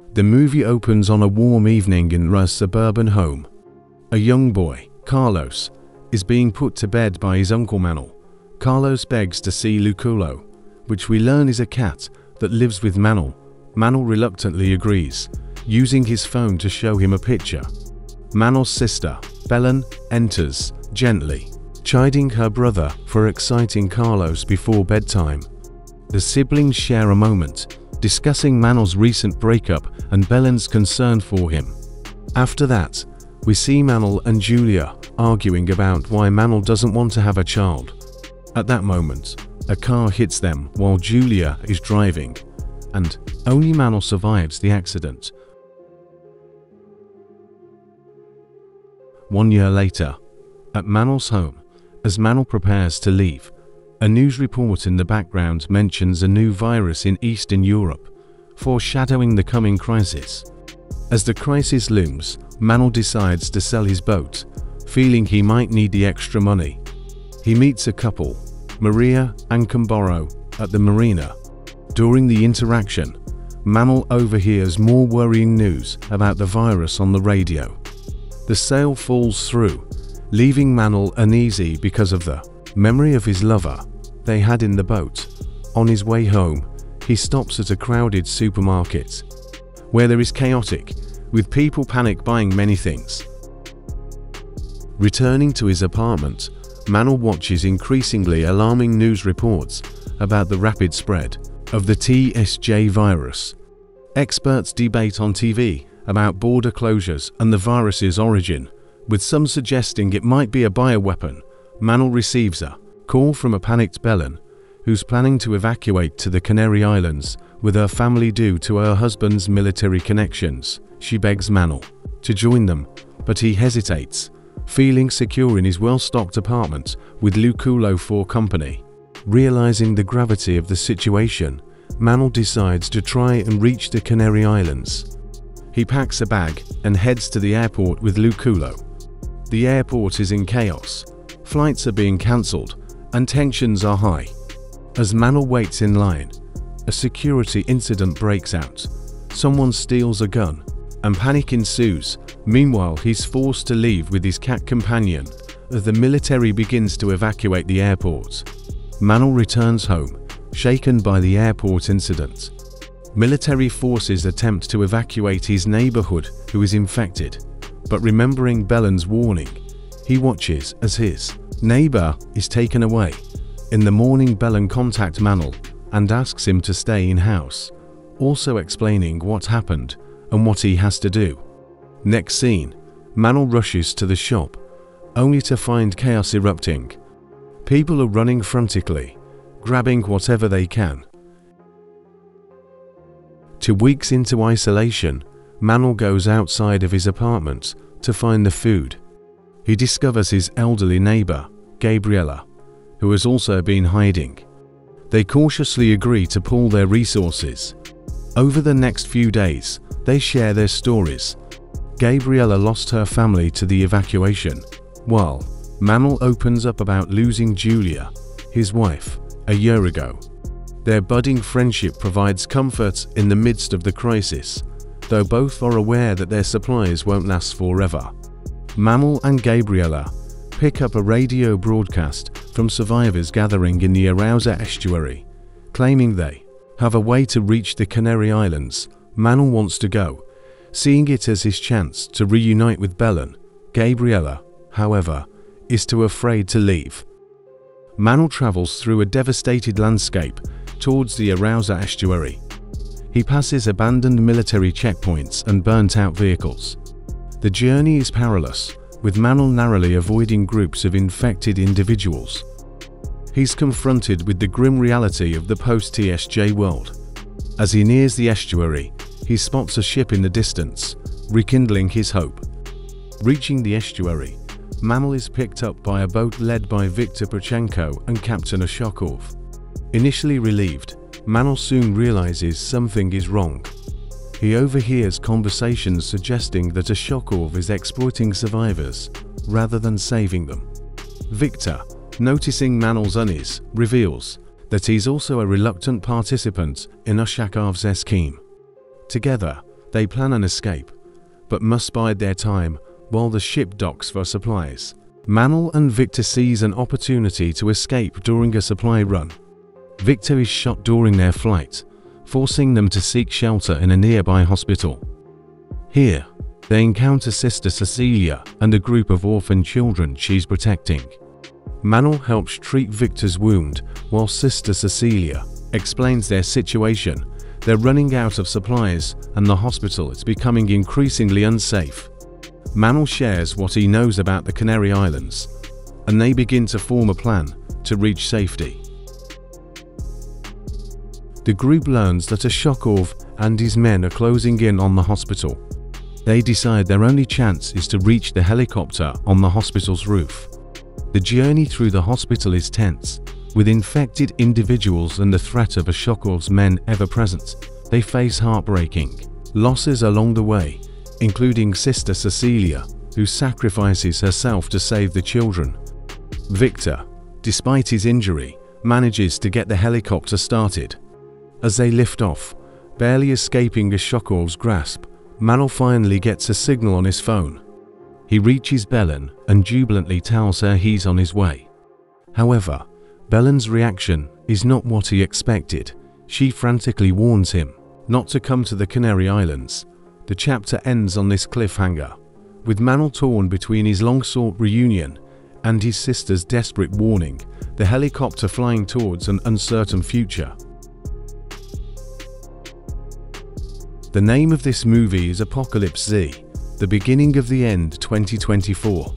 The movie opens on a warm evening in Russ' suburban home. A young boy, Carlos, is being put to bed by his uncle Manol. Carlos begs to see Luculo, which we learn is a cat that lives with Manol. Manol reluctantly agrees, using his phone to show him a picture. Manol's sister, Belen, enters, gently, chiding her brother for exciting Carlos before bedtime. The siblings share a moment, discussing Manol's recent breakup and Belen's concern for him. After that, we see Manol and Julia arguing about why Manol doesn't want to have a child. At that moment, a car hits them while Julia is driving, and only Manol survives the accident. 1 year later, at Manol's home, as Manol prepares to leave, a news report in the background mentions a new virus in Eastern Europe, foreshadowing the coming crisis. As the crisis looms, Manol decides to sell his boat, feeling he might need the extra money. He meets a couple, Maria and Camboro, at the marina. During the interaction, Manol overhears more worrying news about the virus on the radio. The sale falls through, leaving Manol uneasy because of the memory of his lover they had in the boat. On his way home, he stops at a crowded supermarket, where there is chaotic, with people panic buying many things. Returning to his apartment, Manol watches increasingly alarming news reports about the rapid spread of the TSJ virus. Experts debate on TV about border closures and the virus's origin, with some suggesting it might be a bioweapon. Manol receives a call from a panicked Belen, who's planning to evacuate to the Canary Islands with her family due to her husband's military connections. She begs Manol to join them, but he hesitates, feeling secure in his well-stocked apartment with Luculo for company. Realizing the gravity of the situation, Manol decides to try and reach the Canary Islands. He packs a bag and heads to the airport with Luculo. The airport is in chaos. Flights are being cancelled and tensions are high. As Manol waits in line, a security incident breaks out. Someone steals a gun and panic ensues. Meanwhile, he's forced to leave with his cat companion as the military begins to evacuate the airport. Manol returns home, shaken by the airport incident. Military forces attempt to evacuate his neighborhood who is infected, but remembering Belen's warning, he watches as his neighbor is taken away. In the morning, Belen contacts Manol and asks him to stay in-house, also explaining what happened and what he has to do. Next scene, Manol rushes to the shop, only to find chaos erupting. People are running frantically, grabbing whatever they can. 2 weeks into isolation, Manol goes outside of his apartment to find the food. He discovers his elderly neighbor, Gabriela, who has also been hiding. They cautiously agree to pool their resources. Over the next few days, they share their stories. Gabriela lost her family to the evacuation, while Manol opens up about losing Julia, his wife, a year ago. Their budding friendship provides comfort in the midst of the crisis, though both are aware that their supplies won't last forever. Manol and Gabriela pick up a radio broadcast from survivors gathering in the Arousa estuary, claiming they have a way to reach the Canary Islands. Manol wants to go, seeing it as his chance to reunite with Belen. Gabriela, however, is too afraid to leave. Manol travels through a devastated landscape towards the Arousa estuary. He passes abandoned military checkpoints and burnt-out vehicles. The journey is perilous, with Manol narrowly avoiding groups of infected individuals. He's confronted with the grim reality of the post-TSJ world. As he nears the estuary, he spots a ship in the distance, rekindling his hope. Reaching the estuary, Manol is picked up by a boat led by Viktor Prochenko and Captain Ushakov. Initially relieved, Manol soon realizes something is wrong. He overhears conversations suggesting that Ushakov is exploiting survivors rather than saving them. Viktor, noticing Manol's unease, reveals that he's also a reluctant participant in Ushakov's scheme. Together, They plan an escape, but must bide their time while the ship docks for supplies. Manal and Victor seize an opportunity to escape during a supply run. Victor is shot during their flight, forcing them to seek shelter in a nearby hospital. Here, they encounter Sister Cecilia and a group of orphan children she's protecting. Manal helps treat Victor's wound while Sister Cecilia explains their situation. They're running out of supplies and the hospital is becoming increasingly unsafe. Manal shares what he knows about the Canary Islands, and they begin to form a plan to reach safety. The group learns that Ashokov and his men are closing in on the hospital. They decide their only chance is to reach the helicopter on the hospital's roof. The journey through the hospital is tense, with infected individuals and the threat of Ashokov's men ever present. They face heartbreaking losses along the way, including Sister Cecilia, who sacrifices herself to save the children. Victor, despite his injury, manages to get the helicopter started. As they lift off, barely escaping Ashokov's grasp, Manal finally gets a signal on his phone. He reaches Belen and jubilantly tells her he's on his way. However, Belen's reaction is not what he expected. She frantically warns him not to come to the Canary Islands. The chapter ends on this cliffhanger, with Manal torn between his long-sought reunion and his sister's desperate warning, the helicopter flying towards an uncertain future. The name of this movie is Apocalypse Z, The Beginning of the End 2024.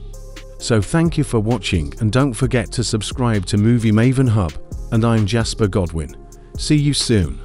So thank you for watching and don't forget to subscribe to Movie Maven Hub, and I'm Jasper Godwin. See you soon.